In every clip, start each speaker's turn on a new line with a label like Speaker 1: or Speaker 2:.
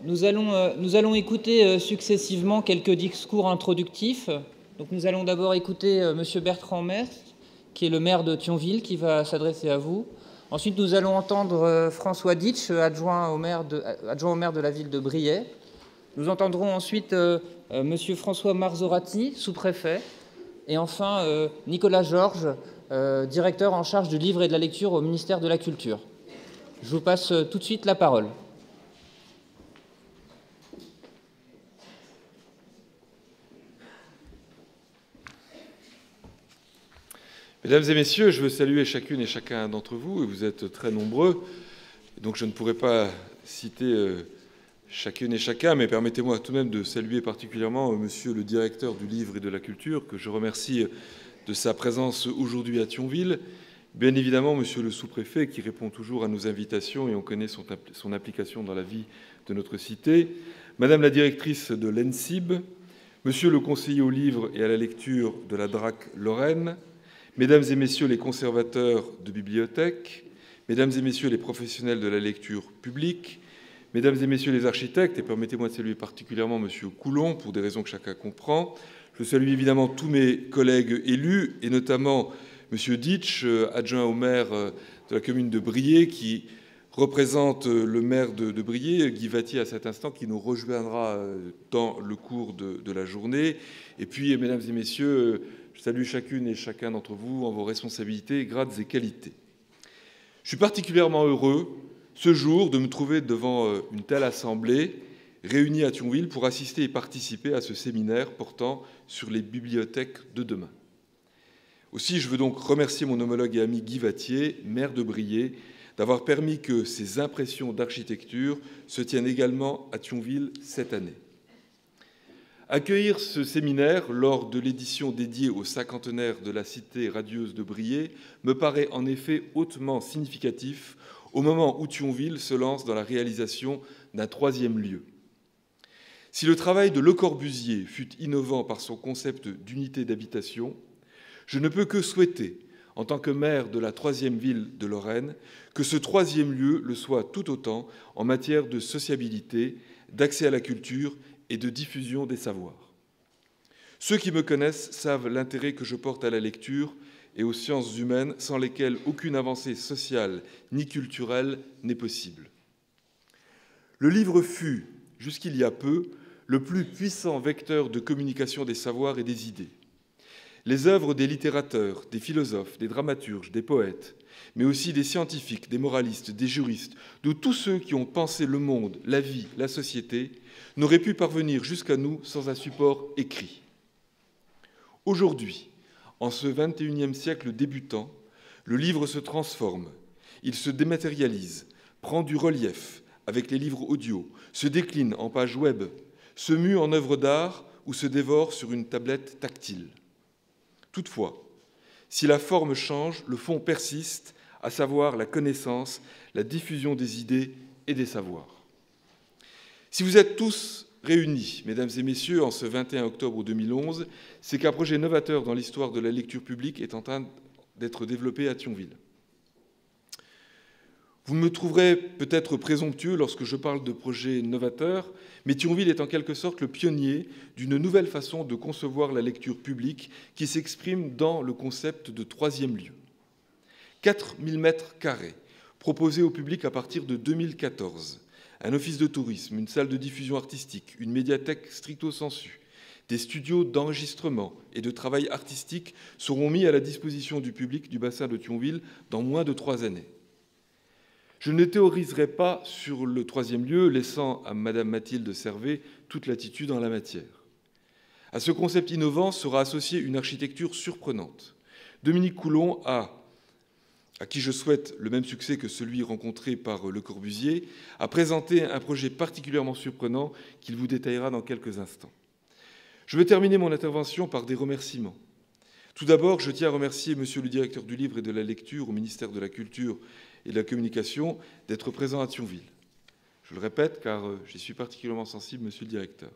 Speaker 1: Nous allons écouter successivement quelques discours introductifs. Donc, nous allons d'abord écouter M. Bertrand Mersch, qui est le maire de Thionville, qui va s'adresser à vous. Ensuite, nous allons entendre François Ditsch, adjoint au maire de la ville de Briey. Nous entendrons ensuite M. François Marzorati, sous-préfet. Et enfin, Nicolas Georges, directeur en charge du livre et de la lecture au ministère de la Culture. Je vous passe tout de suite la parole.
Speaker 2: Mesdames et messieurs, je veux saluer chacune et chacun d'entre vous, et vous êtes très nombreux, donc je ne pourrai pas citer chacune et chacun, mais permettez-moi tout de même de saluer particulièrement monsieur le directeur du livre et de la culture, que je remercie de sa présence aujourd'hui à Thionville, bien évidemment monsieur le sous-préfet, qui répond toujours à nos invitations, et on connaît son implication dans la vie de notre cité, madame la directrice de l'ENSIB, monsieur le conseiller au livre et à la lecture de la DRAC Lorraine, Mesdames et messieurs les conservateurs de bibliothèques, mesdames et messieurs les professionnels de la lecture publique, mesdames et messieurs les architectes, et permettez-moi de saluer particulièrement monsieur Coulon, pour des raisons que chacun comprend. Je salue évidemment tous mes collègues élus, et notamment monsieur Ditsch, adjoint au maire de la commune de Briey, qui représente le maire de Briey, Guy Vattier, à cet instant, qui nous rejoindra dans le cours de la journée. Et puis, mesdames et messieurs, je salue chacune et chacun d'entre vous en vos responsabilités, grades et qualités. Je suis particulièrement heureux ce jour de me trouver devant une telle assemblée réunie à Thionville pour assister et participer à ce séminaire portant sur les bibliothèques de demain. Aussi, je veux donc remercier mon homologue et ami Guy Vattier, maire de Briey, d'avoir permis que ces impressions d'architecture se tiennent également à Thionville cette année. Accueillir ce séminaire lors de l'édition dédiée au cinquantenaire de la cité radieuse de Briey me paraît en effet hautement significatif au moment où Thionville se lance dans la réalisation d'un troisième lieu. Si le travail de Le Corbusier fut innovant par son concept d'unité d'habitation, je ne peux que souhaiter, en tant que maire de la troisième ville de Lorraine, que ce troisième lieu le soit tout autant en matière de sociabilité, d'accès à la culture et de diffusion des savoirs. Ceux qui me connaissent savent l'intérêt que je porte à la lecture et aux sciences humaines, sans lesquelles aucune avancée sociale ni culturelle n'est possible. Le livre fut, jusqu'il y a peu, le plus puissant vecteur de communication des savoirs et des idées. Les œuvres des littérateurs, des philosophes, des dramaturges, des poètes, mais aussi des scientifiques, des moralistes, des juristes, de tous ceux qui ont pensé le monde, la vie, la société, n'auraient pu parvenir jusqu'à nous sans un support écrit. Aujourd'hui, en ce XXIe siècle débutant, le livre se transforme, il se dématérialise, prend du relief avec les livres audio, se décline en pages web, se mue en œuvre d'art ou se dévore sur une tablette tactile. Toutefois, si la forme change, le fond persiste, à savoir la connaissance, la diffusion des idées et des savoirs. Si vous êtes tous réunis, mesdames et messieurs, en ce 21 octobre 2011, c'est qu'un projet novateur dans l'histoire de la lecture publique est en train d'être développé à Thionville. Vous me trouverez peut-être présomptueux lorsque je parle de projet novateur, mais Thionville est en quelque sorte le pionnier d'une nouvelle façon de concevoir la lecture publique qui s'exprime dans le concept de troisième lieu. 4000 mètres carrés proposés au public à partir de 2014, un office de tourisme, une salle de diffusion artistique, une médiathèque stricto sensu, des studios d'enregistrement et de travail artistique seront mis à la disposition du public du bassin de Thionville dans moins de 3 années. Je ne théoriserai pas sur le troisième lieu, laissant à Madame Mathilde Servet toute latitude en la matière. À ce concept innovant sera associée une architecture surprenante. Dominique Coulon à qui je souhaite le même succès que celui rencontré par Le Corbusier, a présenté un projet particulièrement surprenant qu'il vous détaillera dans quelques instants. Je veux terminer mon intervention par des remerciements. Tout d'abord, je tiens à remercier monsieur le directeur du livre et de la lecture au ministère de la Culture et de la Communication d'être présent à Thionville. Je le répète car j'y suis particulièrement sensible, monsieur le directeur.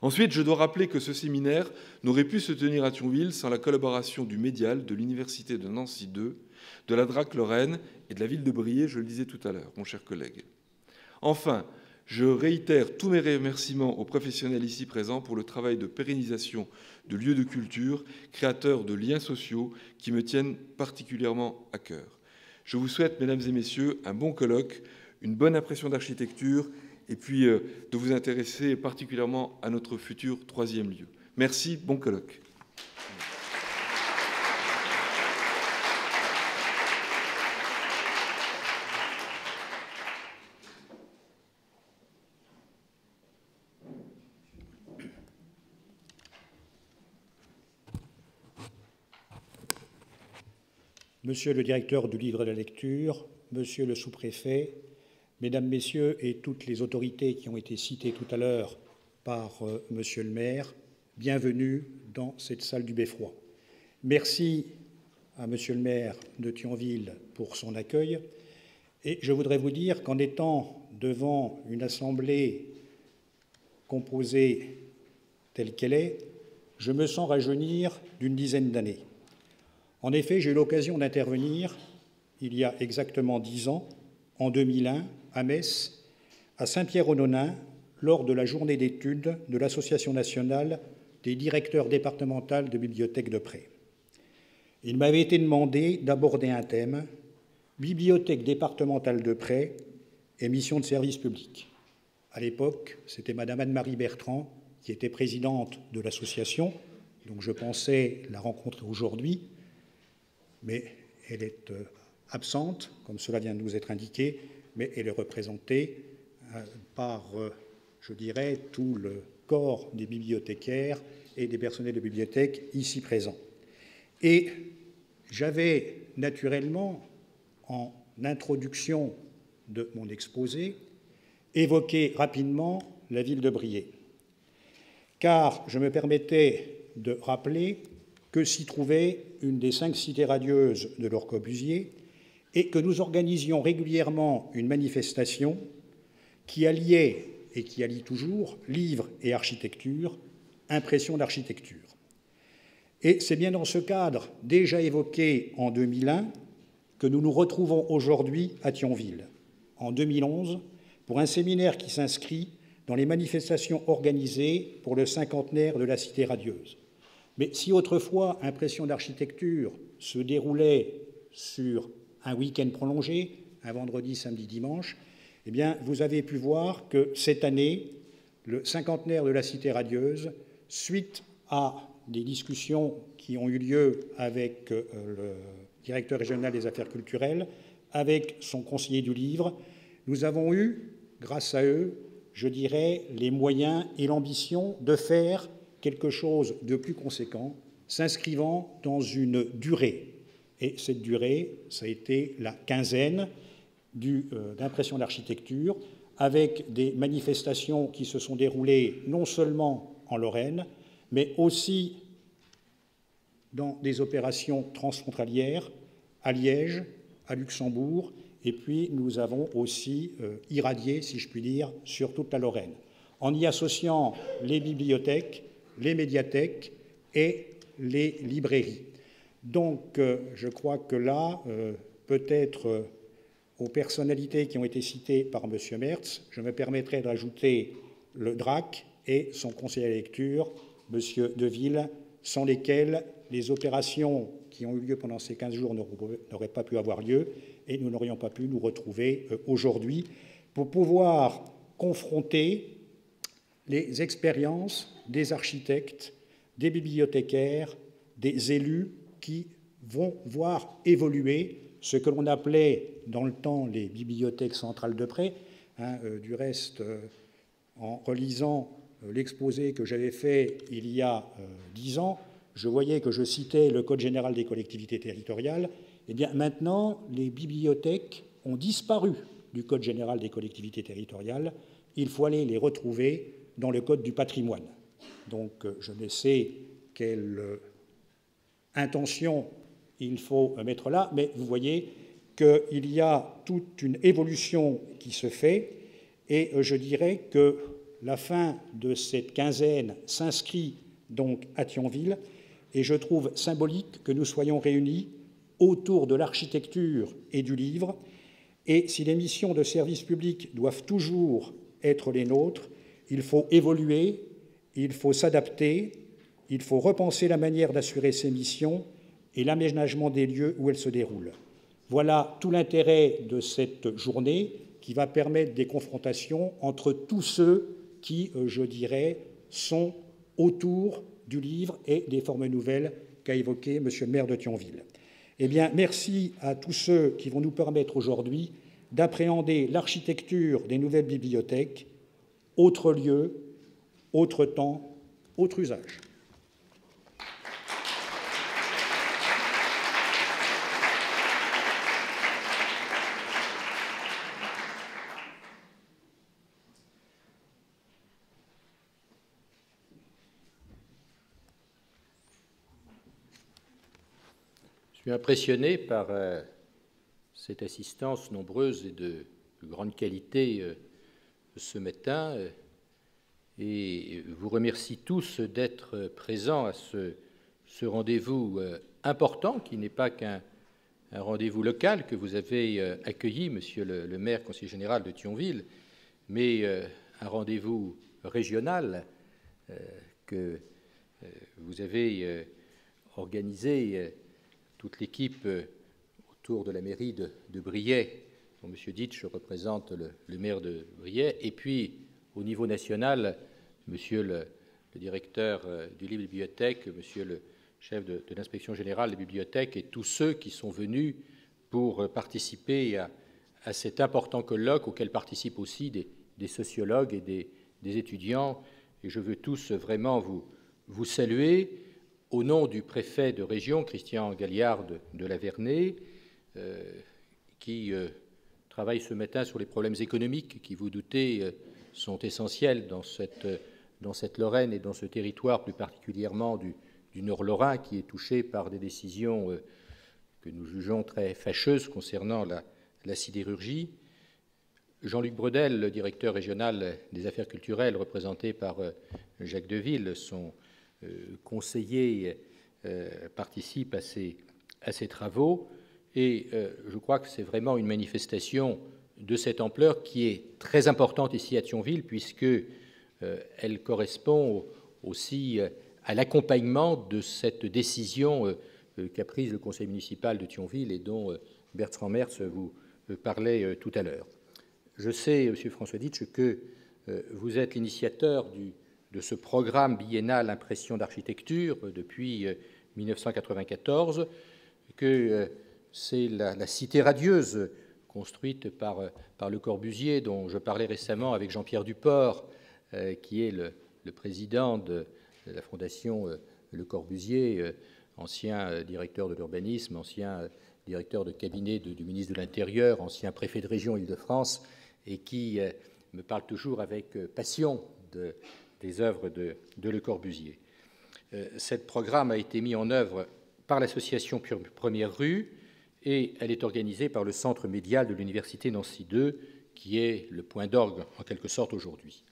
Speaker 2: Ensuite, je dois rappeler que ce séminaire n'aurait pu se tenir à Thionville sans la collaboration du Médial, de l'Université de Nancy II, de la DRAC Lorraine et de la ville de Briey, je le disais tout à l'heure, mon cher collègue. Enfin, Je réitère tous mes remerciements aux professionnels ici présents pour le travail de pérennisation de lieux de culture, créateurs de liens sociaux qui me tiennent particulièrement à cœur. Je vous souhaite, mesdames et messieurs, un bon colloque, une bonne impression d'architecture et puis de vous intéresser particulièrement à notre futur 3e lieu. Merci, bon colloque.
Speaker 3: Monsieur le directeur du livre de la lecture, monsieur le sous-préfet, mesdames, messieurs et toutes les autorités qui ont été citées tout à l'heure par monsieur le maire, bienvenue dans cette salle du Beffroi. Merci à monsieur le maire de Thionville pour son accueil. Et je voudrais vous dire qu'en étant devant une assemblée composée telle qu'elle est, je me sens rajeunir d'une dizaine d'années. En effet, j'ai eu l'occasion d'intervenir il y a exactement 10 ans, en 2001, à Metz, à Saint-Pierre-aux-Nonains, lors de la journée d'études de l'Association nationale des directeurs départementaux de bibliothèques de prêt. Il m'avait été demandé d'aborder un thème, bibliothèque départementale de prêt et mission de service public. À l'époque, c'était Madame Anne-Marie Bertrand qui était présidente de l'association, donc je pensais la rencontrer aujourd'hui, mais elle est absente, comme cela vient de nous être indiqué, mais elle est représentée par, je dirais, tout le corps des bibliothécaires et des personnels de bibliothèque ici présents. Et j'avais naturellement, en introduction de mon exposé, évoqué rapidement la ville de Briey, car je me permettais de rappeler que s'y trouvait une des 5 cités radieuses de Le Corbusier et que nous organisions régulièrement une manifestation qui alliait, et qui allie toujours, livre et architecture, impression d'architecture. Et c'est bien dans ce cadre, déjà évoqué en 2001, que nous nous retrouvons aujourd'hui à Thionville, en 2011, pour un séminaire qui s'inscrit dans les manifestations organisées pour le 50aire de la cité radieuse. Mais si autrefois impression d'architecture se déroulait sur un week-end prolongé, un vendredi, samedi, dimanche, eh bien, vous avez pu voir que cette année, le 50aire de la cité radieuse, suite à des discussions qui ont eu lieu avec le directeur régional des affaires culturelles, avec son conseiller du livre, nous avons eu, grâce à eux, je dirais, les moyens et l'ambition de faire quelque chose de plus conséquent, s'inscrivant dans une durée. Et cette durée, ça a été la quinzaine d'impression d'architecture, avec des manifestations qui se sont déroulées non seulement en Lorraine, mais aussi dans des opérations transfrontalières à Liège, à Luxembourg, et puis nous avons aussi irradié, si je puis dire, sur toute la Lorraine, en y associant les bibliothèques, les médiathèques et les librairies. Donc, je crois que là, peut-être aux personnalités qui ont été citées par M. Mertz, je me permettrai de rajouter le DRAC et son conseiller à la lecture, M. Deville, sans lesquels les opérations qui ont eu lieu pendant ces 15 jours n'auraient pas pu avoir lieu et nous n'aurions pas pu nous retrouver aujourd'hui pour pouvoir confronter les expériences des architectes, des bibliothécaires, des élus qui vont voir évoluer ce que l'on appelait dans le temps les bibliothèques centrales de prêt. Du reste, en relisant l'exposé que j'avais fait il y a 10 ans, je voyais que je citais le Code général des collectivités territoriales. Eh bien, maintenant, les bibliothèques ont disparu du Code général des collectivités territoriales. Il faut aller les retrouver dans le Code du patrimoine. Donc, je ne sais quelle intention il faut mettre là, mais vous voyez qu'il y a toute une évolution qui se fait, et je dirais que la fin de cette quinzaine s'inscrit donc à Thionville, et je trouve symbolique que nous soyons réunis autour de l'architecture et du livre, et si les missions de service public doivent toujours être les nôtres. Il faut évoluer, il faut s'adapter, il faut repenser la manière d'assurer ces missions et l'aménagement des lieux où elles se déroulent. Voilà tout l'intérêt de cette journée qui va permettre des confrontations entre tous ceux qui, je dirais, sont autour du livre et des formes nouvelles qu'a évoqué M. le maire de Thionville. Eh bien, merci à tous ceux qui vont nous permettre aujourd'hui d'appréhender l'architecture des nouvelles bibliothèques, autre lieu, autre temps, autre usage.
Speaker 4: Je suis impressionné par cette assistance nombreuse et de grande qualité ce matin et vous remercie tous d'être présents à ce rendez-vous important qui n'est pas qu'un rendez-vous local que vous avez accueilli, Monsieur le maire, conseiller général de Thionville, mais un rendez-vous régional que vous avez organisé toute l'équipe autour de la mairie de Briey, dont M. Ditsch représente le maire de Briey, et puis au niveau national, M. le directeur du livre de bibliothèque, M. le chef de l'inspection générale des bibliothèques et tous ceux qui sont venus pour participer à cet important colloque auquel participent aussi des sociologues et des étudiants. Et je veux tous vraiment vous saluer au nom du préfet de région, Christian Galliard de la Vernée, qui travaille ce matin sur les problèmes économiques qui, vous doutez, sont essentiels dans cette Lorraine et dans ce territoire, plus particulièrement du Nord lorrain, qui est touché par des décisions que nous jugeons très fâcheuses concernant la sidérurgie. Jean-Luc Bredel, le directeur régional des affaires culturelles, représenté par Jacques Deville, son conseiller, participe à ces travaux. Et je crois que c'est vraiment une manifestation de cette ampleur qui est très importante ici à Thionville, puisqu'elle correspond aussi à l'accompagnement de cette décision qu'a prise le conseil municipal de Thionville et dont Bertrand Mertz vous parlait tout à l'heure. Je sais, M. François Ditsch, que vous êtes l'initiateur de ce programme biennal Impression d'architecture depuis 1994, que c'est la cité radieuse construite par Le Corbusier, dont je parlais récemment avec Jean-Pierre Duport, qui est le président de la Fondation Le Corbusier, ancien directeur de l'urbanisme, ancien directeur de cabinet du ministre de l'Intérieur, ancien préfet de région Île-de-France, et qui me parle toujours avec passion des œuvres de Le Corbusier. Ce programme a été mis en œuvre par l'association Première Rue et elle est organisée par le centre médial de l'Université Nancy II, qui est le point d'orgue en quelque sorte aujourd'hui.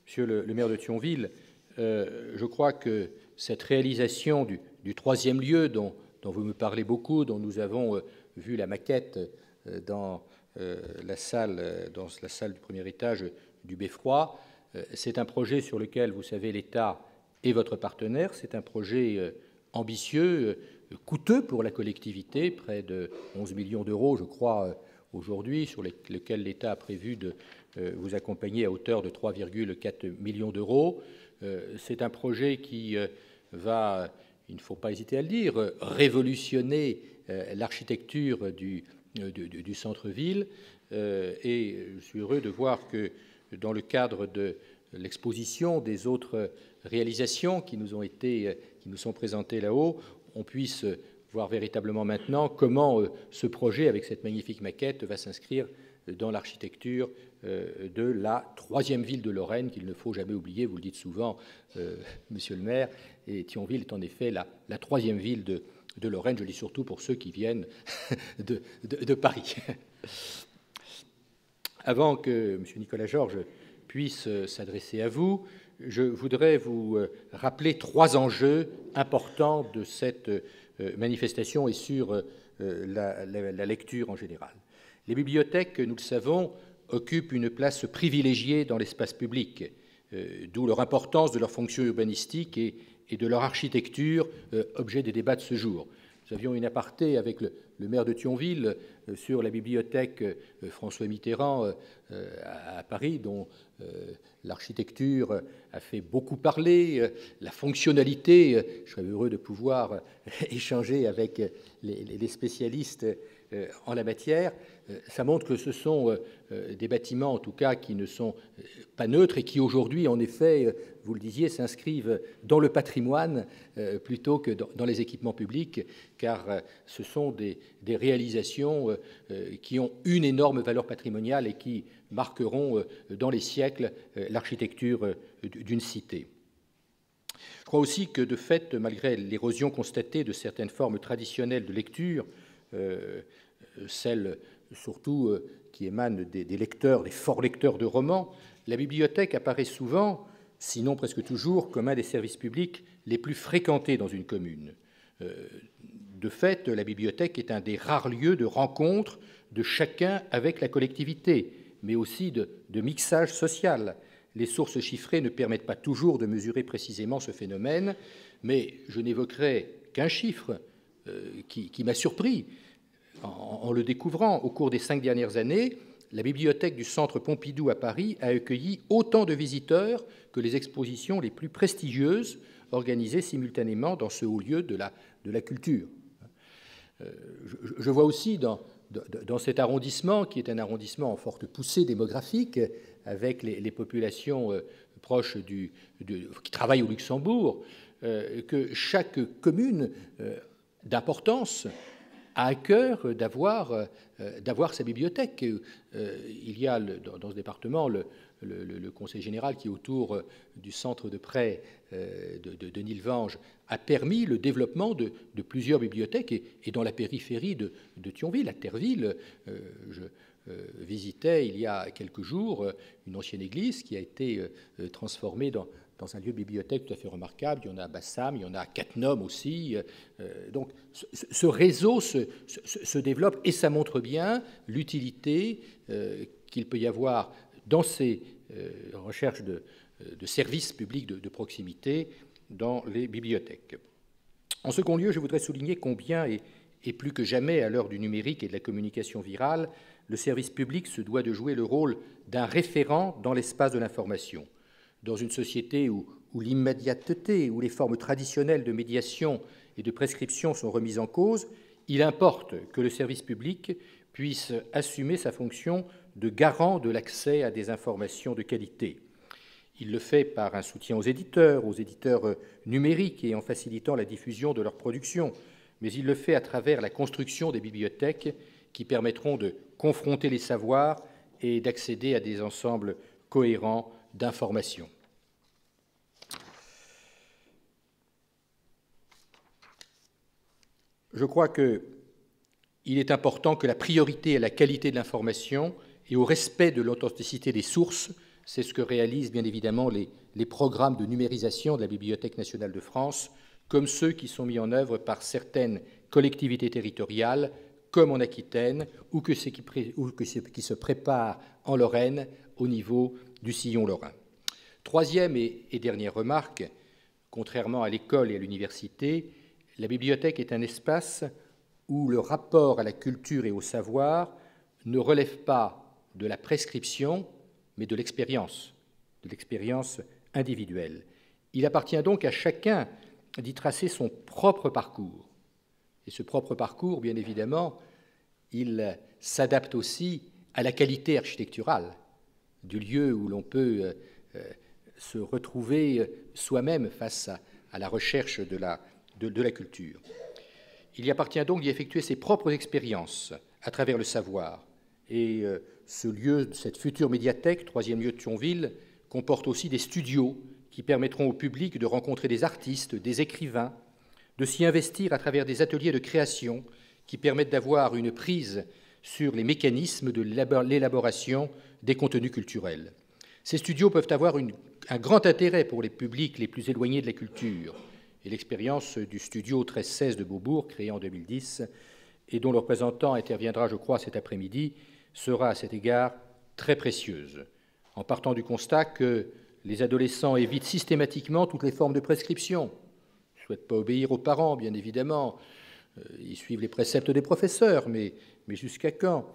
Speaker 4: Monsieur le maire de Thionville, je crois que cette réalisation du troisième lieu dont vous me parlez beaucoup, dont nous avons vu la maquette dans la salle du premier étage du Beffroi, c'est un projet sur lequel, vous savez, l'État est votre partenaire. C'est un projet ambitieux, coûteux pour la collectivité, près de 11 millions d'euros, je crois, aujourd'hui, sur lequel l'État a prévu de vous accompagner à hauteur de 3,4 millions d'euros. C'est un projet qui va, il ne faut pas hésiter à le dire, révolutionner l'architecture du centre-ville. Et je suis heureux de voir que dans le cadre de l'exposition des autres réalisations qui nous sont présentées là-haut, on puisse voir véritablement maintenant comment ce projet, avec cette magnifique maquette, va s'inscrire dans l'architecture de la troisième ville de Lorraine, qu'il ne faut jamais oublier, vous le dites souvent, monsieur le maire, et Thionville est en effet la troisième ville de Lorraine, je le dis surtout pour ceux qui viennent de Paris. Avant que M. Nicolas Georges puisse s'adresser à vous, je voudrais vous rappeler 3 enjeux importants de cette manifestation et sur la lecture en général. Les bibliothèques, nous le savons, occupent une place privilégiée dans l'espace public, d'où leur importance de leur fonction urbanistique et de leur architecture, objet des débats de ce jour. Nous avions une aparté avec le maire de Thionville sur la bibliothèque François Mitterrand à Paris, dont l'architecture a fait beaucoup parler, la fonctionnalité. Je serais heureux de pouvoir échanger avec les spécialistes en la matière. Ça montre que ce sont des bâtiments, en tout cas, qui ne sont pas neutres et qui, aujourd'hui, en effet, vous le disiez, s'inscrivent dans le patrimoine plutôt que dans les équipements publics, car ce sont des réalisations qui ont une énorme valeur patrimoniale et qui marqueront dans les siècles l'architecture d'une cité. Je crois aussi que, de fait, malgré l'érosion constatée de certaines formes traditionnelles de lecture, celles surtout qui émanent des lecteurs, des forts lecteurs de romans, la bibliothèque apparaît souvent, sinon presque toujours, comme un des services publics les plus fréquentés dans une commune. De fait, la bibliothèque est un des rares lieux de rencontre de chacun avec la collectivité, mais aussi de mixage social. Les sources chiffrées ne permettent pas toujours de mesurer précisément ce phénomène, mais je n'évoquerai qu'un chiffre qui m'a surpris en le découvrant. Au cours des 5 dernières années, la bibliothèque du Centre Pompidou à Paris a accueilli autant de visiteurs que les expositions les plus prestigieuses organisées simultanément dans ce haut lieu de la culture. Je vois aussi dans cet arrondissement, qui est un arrondissement en forte poussée démographique, avec les populations proches qui travaillent au Luxembourg, que chaque commune d'importance a à cœur d'avoir sa bibliothèque. Il y a dans ce département le conseil général qui, autour du centre de prêt de Nilvange, a permis le développement de plusieurs bibliothèques. Et dans la périphérie de Thionville, à Terreville, je visitais il y a quelques jours une ancienne église qui a été transformée dans un lieu de bibliothèque tout à fait remarquable. Il y en a à Bassam, il y en a à Cattenom aussi. Donc ce réseau se développe et ça montre bien l'utilité qu'il peut y avoir dans ces recherches de services publics de proximité dans les bibliothèques. En second lieu, je voudrais souligner combien, et plus que jamais à l'heure du numérique et de la communication virale, le service public se doit de jouer le rôle d'un référent dans l'espace de l'information. Dans une société où l'immédiateté, où les formes traditionnelles de médiation et de prescription sont remises en cause, il importe que le service public puisse assumer sa fonction de garant de l'accès à des informations de qualité. Il le fait par un soutien aux éditeurs numériques et en facilitant la diffusion de leurs productions, mais il le fait à travers la construction des bibliothèques qui permettront de confronter les savoirs et d'accéder à des ensembles cohérents d'informations. Je crois qu'il est important que la priorité à la qualité de l'information et au respect de l'authenticité des sources, c'est ce que réalisent bien évidemment les programmes de numérisation de la Bibliothèque nationale de France, comme ceux qui sont mis en œuvre par certaines collectivités territoriales, comme en Aquitaine, ou que ce qui se prépare en Lorraine au niveau du sillon lorrain. Troisième et dernière remarque, contrairement à l'école et à l'université, la bibliothèque est un espace où le rapport à la culture et au savoir ne relève pas de la prescription, mais de l'expérience individuelle. Il appartient donc à chacun d'y tracer son propre parcours. Et ce propre parcours, bien évidemment, il s'adapte aussi à la qualité architecturale du lieu où l'on peut se retrouver soi-même face à la recherche de la culture. Il y appartient donc d'y effectuer ses propres expériences à travers le savoir. Et ce lieu, cette future médiathèque, troisième lieu de Thionville, comporte aussi des studios qui permettront au public de rencontrer des artistes, des écrivains, de s'y investir à travers des ateliers de création qui permettent d'avoir une prise sur les mécanismes de l'élaboration des contenus culturels. Ces studios peuvent avoir un grand intérêt pour les publics les plus éloignés de la culture. Et l'expérience du studio 1316 de Beaubourg, créé en 2010, et dont le représentant interviendra, je crois, cet après-midi, sera à cet égard très précieuses, en partant du constat que les adolescents évitent systématiquement toutes les formes de prescription. Ils ne souhaitent pas obéir aux parents, bien évidemment. Ils suivent les préceptes des professeurs, mais jusqu'à quand?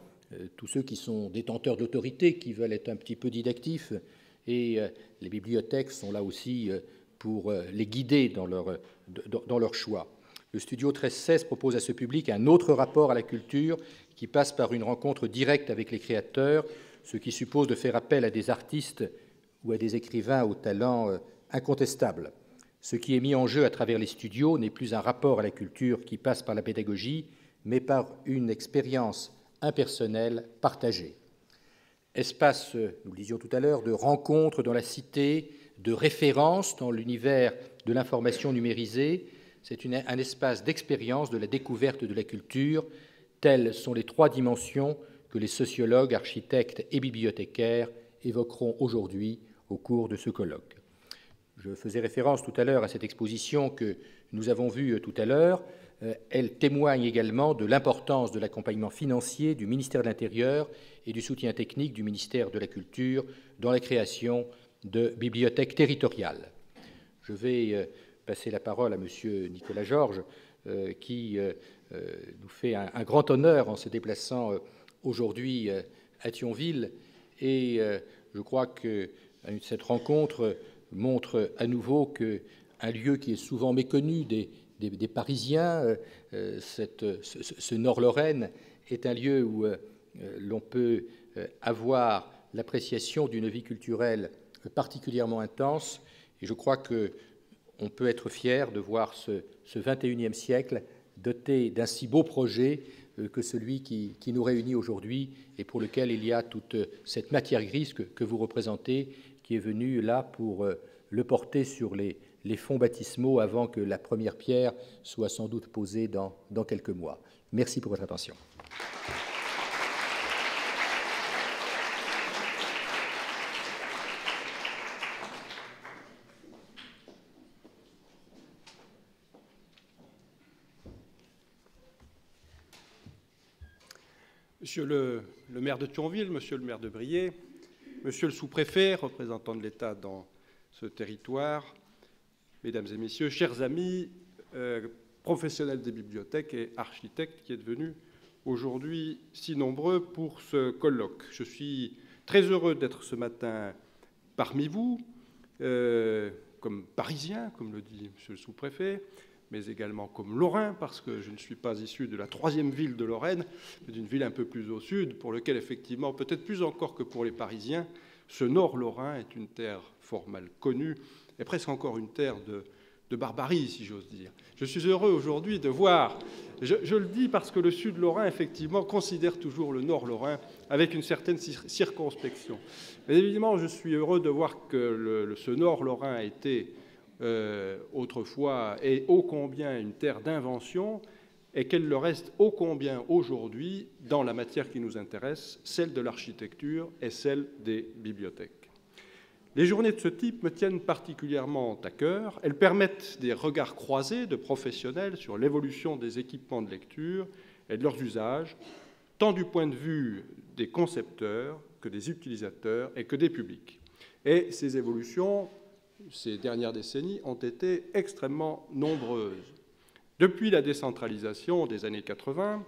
Speaker 4: Tous ceux qui sont détenteurs d'autorité, qui veulent être un petit peu didactifs, et les bibliothèques sont là aussi pour les guider dans leur choix. Le Studio 1316 propose à ce public un autre rapport à la culture qui passe par une rencontre directe avec les créateurs, ce qui suppose de faire appel à des artistes ou à des écrivains au talent incontestable. Ce qui est mis en jeu à travers les studios n'est plus un rapport à la culture qui passe par la pédagogie, mais par une expérience impersonnelle partagée. Espace, nous le disions tout à l'heure, de rencontres dans la cité, de références dans l'univers de l'information numérisée, c'est un espace d'expérience de la découverte de la culture. Telles sont les trois dimensions que les sociologues, architectes et bibliothécaires évoqueront aujourd'hui au cours de ce colloque. Je faisais référence tout à l'heure à cette exposition que nous avons vue tout à l'heure. Elle témoigne également de l'importance de l'accompagnement financier du ministère de l'Intérieur et du soutien technique du ministère de la Culture dans la création de bibliothèques territoriales. Je vais passer la parole à M. Nicolas Georges, qui nous fait un grand honneur en se déplaçant aujourd'hui à Thionville. Et je crois que cette rencontre montre à nouveau qu'un lieu qui est souvent méconnu des Parisiens, ce Nord-Lorraine, est un lieu où l'on peut avoir l'appréciation d'une vie culturelle particulièrement intense. Et je crois qu'on peut être fier de voir ce XXIe siècle doté d'un si beau projet que celui qui nous réunit aujourd'hui et pour lequel il y a toute cette matière grise que vous représentez, qui est venue là pour le porter sur les fonds baptismaux avant que la première pierre soit sans doute posée dans quelques mois. Merci pour votre attention.
Speaker 5: Monsieur le maire de Thionville, monsieur le maire de Briey, monsieur le sous-préfet, représentant de l'État dans ce territoire, mesdames et messieurs, chers amis, professionnels des bibliothèques et architectes qui êtes venus aujourd'hui si nombreux pour ce colloque. Je suis très heureux d'être ce matin parmi vous, comme parisien, comme le dit monsieur le sous-préfet, mais également comme Lorrain, parce que je ne suis pas issu de la 3e ville de Lorraine, mais d'une ville un peu plus au sud, pour laquelle, effectivement, peut-être plus encore que pour les Parisiens, ce nord lorrain est une terre fort mal connue, et presque encore une terre de barbarie, si j'ose dire. Je suis heureux aujourd'hui de voir, je le dis parce que le sud lorrain, effectivement, considère toujours le nord lorrain avec une certaine circonspection. Mais évidemment, je suis heureux de voir que ce nord lorrain a été autrefois et ô combien une terre d'invention, et qu'elle le reste ô combien aujourd'hui dans la matière qui nous intéresse, celle de l'architecture et celle des bibliothèques. Les journées de ce type me tiennent particulièrement à cœur. Elles permettent des regards croisés de professionnels sur l'évolution des équipements de lecture et de leurs usages, tant du point de vue des concepteurs que des utilisateurs et que des publics. Et ces évolutions, ces dernières décennies, ont été extrêmement nombreuses. Depuis la décentralisation des années 80,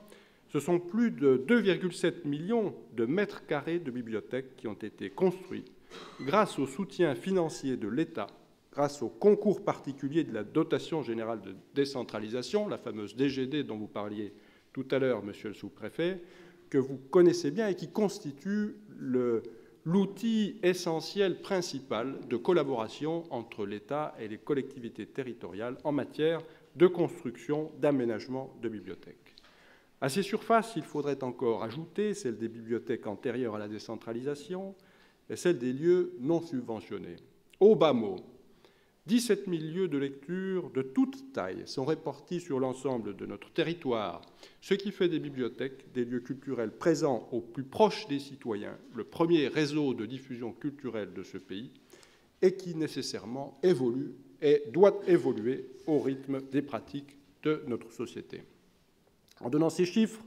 Speaker 5: ce sont plus de 2,7 millions de mètres carrés de bibliothèques qui ont été construits grâce au soutien financier de l'État, grâce au concours particulier de la dotation générale de décentralisation, la fameuse DGD dont vous parliez tout à l'heure, monsieur le sous-préfet, que vous connaissez bien et qui constitue l'outil essentiel principal de collaboration entre l'État et les collectivités territoriales en matière de construction, d'aménagement de bibliothèques. À ces surfaces, il faudrait encore ajouter celle des bibliothèques antérieures à la décentralisation et celle des lieux non subventionnés. Au bas mot, 17 000 lieux de lecture de toute taille sont répartis sur l'ensemble de notre territoire, ce qui fait des bibliothèques des lieux culturels présents au plus proche des citoyens, le premier réseau de diffusion culturelle de ce pays, et qui nécessairement évolue et doit évoluer au rythme des pratiques de notre société. En donnant ces chiffres,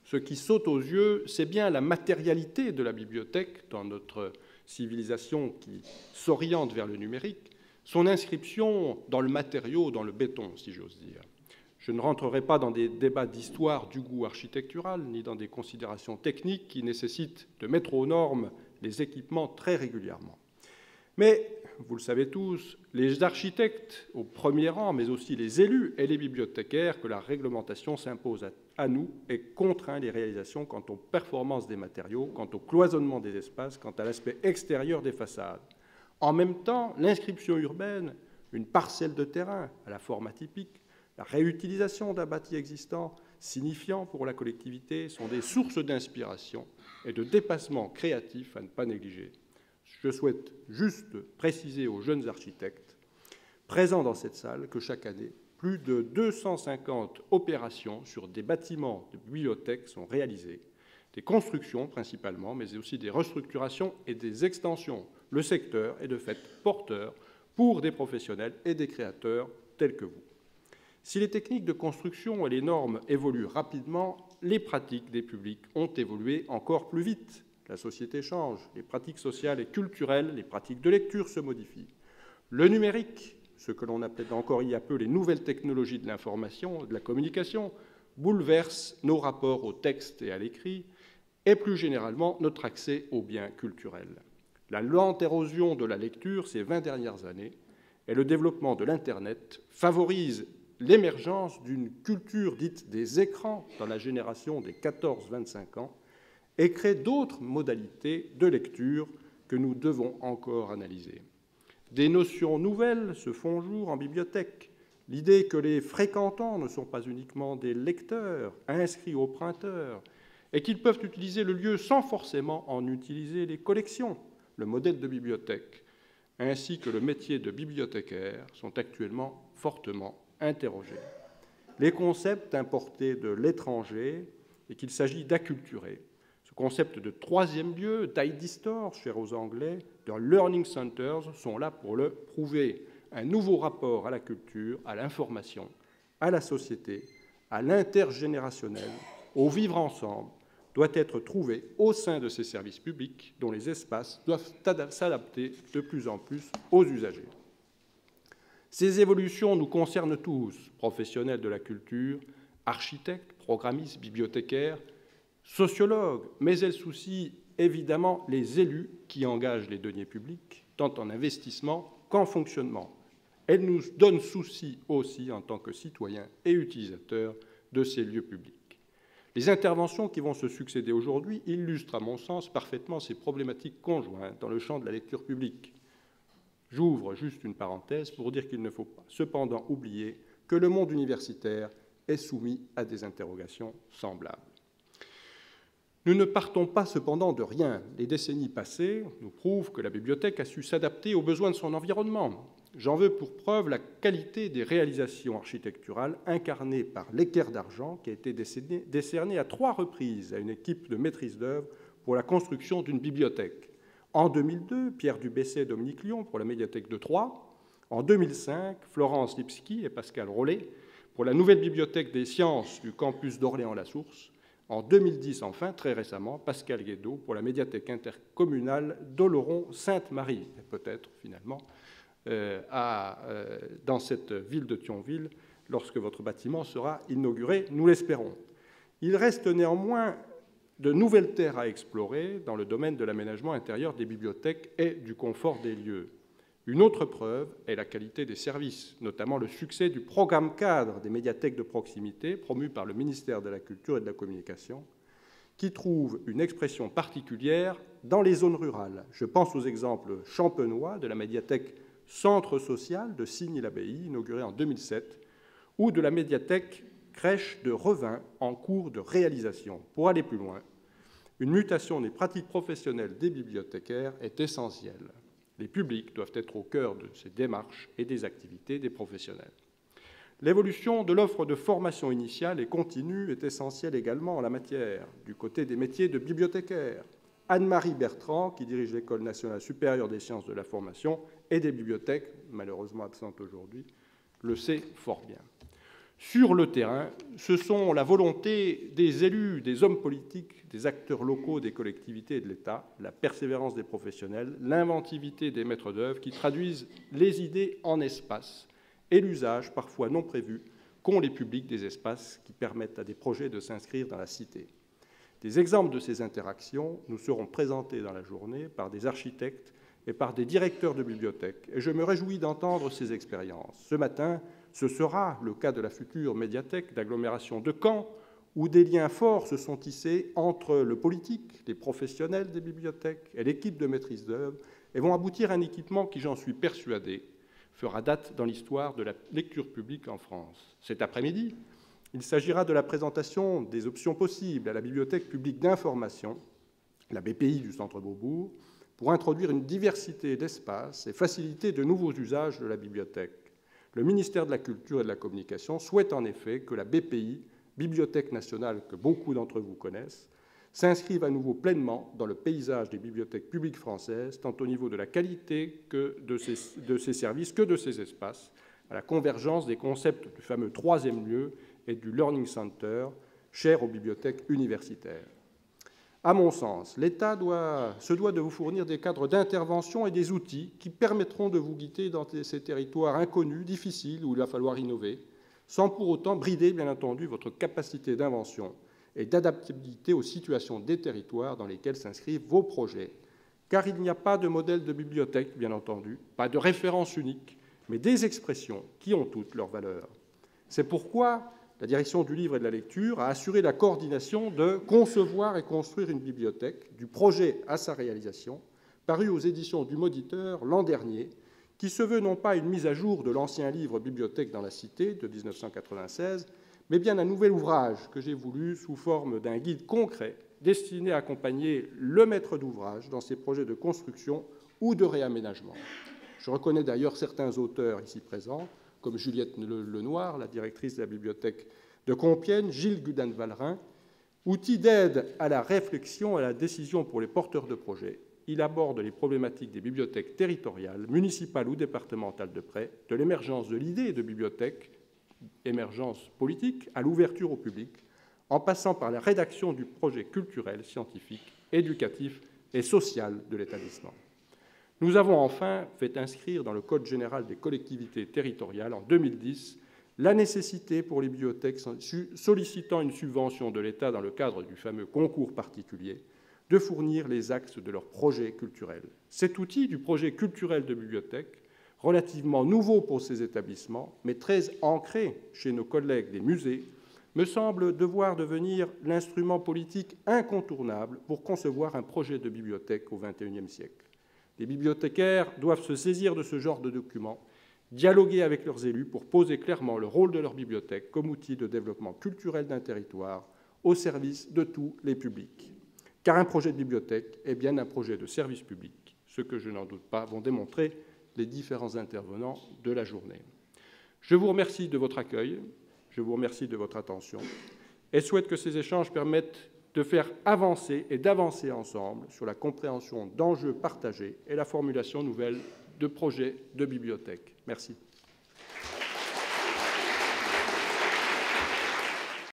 Speaker 5: Ce qui saute aux yeux, c'est bien la matérialité de la bibliothèque dans notre civilisation qui s'oriente vers le numérique, son inscription dans le matériau, dans le béton, si j'ose dire. Je ne rentrerai pas dans des débats d'histoire du goût architectural, ni dans des considérations techniques qui nécessitent de mettre aux normes les équipements très régulièrement. Mais, vous le savez tous, les architectes au premier rang, mais aussi les élus et les bibliothécaires, que la réglementation s'impose à nous et contraint les réalisations quant aux performances des matériaux, quant au cloisonnement des espaces, quant à l'aspect extérieur des façades. En même temps, l'inscription urbaine, une parcelle de terrain à la forme atypique, la réutilisation d'un bâti existant, signifiant pour la collectivité, sont des sources d'inspiration et de dépassement créatif à ne pas négliger. Je souhaite juste préciser aux jeunes architectes présents dans cette salle que chaque année, plus de 250 opérations sur des bâtiments de bibliothèques sont réalisées, des constructions principalement, mais aussi des restructurations et des extensions. Le secteur est de fait porteur pour des professionnels et des créateurs tels que vous. Si les techniques de construction et les normes évoluent rapidement, les pratiques des publics ont évolué encore plus vite. La société change, les pratiques sociales et culturelles, les pratiques de lecture se modifient. Le numérique, ce que l'on appelait encore il y a peu les nouvelles technologies de l'information, de la communication, bouleverse nos rapports au texte et à l'écrit, et plus généralement notre accès aux biens culturels. La lente érosion de la lecture ces 20 dernières années et le développement de l'Internet favorisent l'émergence d'une culture dite des écrans dans la génération des 14-25 ans et crée d'autres modalités de lecture que nous devons encore analyser. Des notions nouvelles se font jour en bibliothèque. L'idée que les fréquentants ne sont pas uniquement des lecteurs inscrits au printeur et qu'ils peuvent utiliser le lieu sans forcément en utiliser les collections. Le modèle de bibliothèque ainsi que le métier de bibliothécaire sont actuellement fortement interrogés. Les concepts importés de l'étranger et qu'il s'agit d'acculturer. Ce concept de troisième lieu, d'ID Store, cher aux Anglais, de Learning Centers, sont là pour le prouver. Un nouveau rapport à la culture, à l'information, à la société, à l'intergénérationnel, au vivre ensemble, doit être trouvé au sein de ces services publics dont les espaces doivent s'adapter de plus en plus aux usagers. Ces évolutions nous concernent tous, professionnels de la culture, architectes, programmistes, bibliothécaires, sociologues, mais elles soucient évidemment les élus qui engagent les deniers publics, tant en investissement qu'en fonctionnement. Elles nous donnent souci aussi en tant que citoyens et utilisateurs de ces lieux publics. Les interventions qui vont se succéder aujourd'hui illustrent, à mon sens, parfaitement ces problématiques conjointes dans le champ de la lecture publique. J'ouvre juste une parenthèse pour dire qu'il ne faut pas cependant oublier que le monde universitaire est soumis à des interrogations semblables. Nous ne partons pas cependant de rien. Les décennies passées nous prouvent que la bibliothèque a su s'adapter aux besoins de son environnement. J'en veux pour preuve la qualité des réalisations architecturales incarnées par l'Équerre d'argent qui a été décerné à 3 reprises à une équipe de maîtrise d'œuvre pour la construction d'une bibliothèque. En 2002, Pierre Dubesset et Dominique Lyon pour la médiathèque de Troyes. En 2005, Florence Lipski et Pascal Rollet pour la nouvelle bibliothèque des sciences du campus d'Orléans-la-Source. En 2010, enfin, très récemment, Pascal Guédot pour la médiathèque intercommunale d'Oloron-Sainte-Marie. Et peut-être, finalement, dans cette ville de Thionville, lorsque votre bâtiment sera inauguré, nous l'espérons. Il reste néanmoins de nouvelles terres à explorer dans le domaine de l'aménagement intérieur des bibliothèques et du confort des lieux. Une autre preuve est la qualité des services, notamment le succès du programme cadre des médiathèques de proximité promu par le ministère de la Culture et de la Communication, qui trouve une expression particulière dans les zones rurales. Je pense aux exemples champenois de la médiathèque Centre social de Signy-l'Abbaye, inaugurée en 2007, ou de la médiathèque Crèche de Revin, en cours de réalisation. Pour aller plus loin, une mutation des pratiques professionnelles des bibliothécaires est essentielle. Les publics doivent être au cœur de ces démarches et des activités des professionnels. L'évolution de l'offre de formation initiale et continue est essentielle également en la matière, du côté des métiers de bibliothécaire. Anne-Marie Bertrand, qui dirige l'École nationale supérieure des sciences de la formation et des bibliothèques, malheureusement absente aujourd'hui, le sait fort bien. Sur le terrain, ce sont la volonté des élus, des hommes politiques, des acteurs locaux, des collectivités et de l'État, la persévérance des professionnels, l'inventivité des maîtres d'œuvre qui traduisent les idées en espace et l'usage, parfois non prévu, qu'ont les publics des espaces qui permettent à des projets de s'inscrire dans la cité. Des exemples de ces interactions nous seront présentés dans la journée par des architectes et par des directeurs de bibliothèques, et je me réjouis d'entendre ces expériences. Ce matin, ce sera le cas de la future médiathèque d'agglomération de Caen, où des liens forts se sont tissés entre le politique, les professionnels des bibliothèques et l'équipe de maîtrise d'œuvre, et vont aboutir à un équipement qui, j'en suis persuadé, fera date dans l'histoire de la lecture publique en France. Cet après-midi, il s'agira de la présentation des options possibles à la Bibliothèque publique d'information, la BPI du Centre Beaubourg, pour introduire une diversité d'espaces et faciliter de nouveaux usages de la bibliothèque. Le ministère de la Culture et de la Communication souhaite en effet que la BPI, Bibliothèque nationale que beaucoup d'entre vous connaissent, s'inscrive à nouveau pleinement dans le paysage des bibliothèques publiques françaises, tant au niveau de la qualité que de ses services que de ses espaces, à la convergence des concepts du fameux troisième lieu et du Learning Center, cher aux bibliothèques universitaires. À mon sens, l'État se doit de vous fournir des cadres d'intervention et des outils qui permettront de vous guider dans ces territoires inconnus, difficiles, où il va falloir innover, sans pour autant brider, bien entendu, votre capacité d'invention et d'adaptabilité aux situations des territoires dans lesquels s'inscrivent vos projets, car il n'y a pas de modèle de bibliothèque, bien entendu, pas de référence unique, mais des expressions qui ont toutes leur valeur. C'est pourquoi la direction du livre et de la lecture a assuré la coordination de concevoir et construire une bibliothèque, du projet à sa réalisation, paru aux éditions du Moniteur l'an dernier, qui se veut non pas une mise à jour de l'ancien livre Bibliothèque dans la Cité de 1996, mais bien un nouvel ouvrage que j'ai voulu sous forme d'un guide concret destiné à accompagner le maître d'ouvrage dans ses projets de construction ou de réaménagement. Je reconnais d'ailleurs certains auteurs ici présents, comme Juliette Lenoir, la directrice de la bibliothèque de Compiègne, Gilles Gudin-Valrin. Outil d'aide à la réflexion et à la décision pour les porteurs de projets, il aborde les problématiques des bibliothèques territoriales, municipales ou départementales de près, de l'émergence de l'idée de bibliothèque, émergence politique, à l'ouverture au public, en passant par la rédaction du projet culturel, scientifique, éducatif et social de l'établissement. Nous avons enfin fait inscrire dans le Code général des collectivités territoriales, en 2010, la nécessité pour les bibliothèques sollicitant une subvention de l'État dans le cadre du fameux concours particulier de fournir les axes de leur projet culturel. Cet outil du projet culturel de bibliothèque, relativement nouveau pour ces établissements, mais très ancré chez nos collègues des musées, me semble devoir devenir l'instrument politique incontournable pour concevoir un projet de bibliothèque au XXIe siècle. Les bibliothécaires doivent se saisir de ce genre de documents, dialoguer avec leurs élus pour poser clairement le rôle de leur bibliothèque comme outil de développement culturel d'un territoire au service de tous les publics. Car un projet de bibliothèque est bien un projet de service public, ce que je n'en doute pas vont démontrer les différents intervenants de la journée. Je vous remercie de votre accueil, je vous remercie de votre attention et souhaite que ces échanges permettent de faire avancer et d'avancer ensemble sur la compréhension d'enjeux partagés et la formulation nouvelle de projets de bibliothèque. Merci.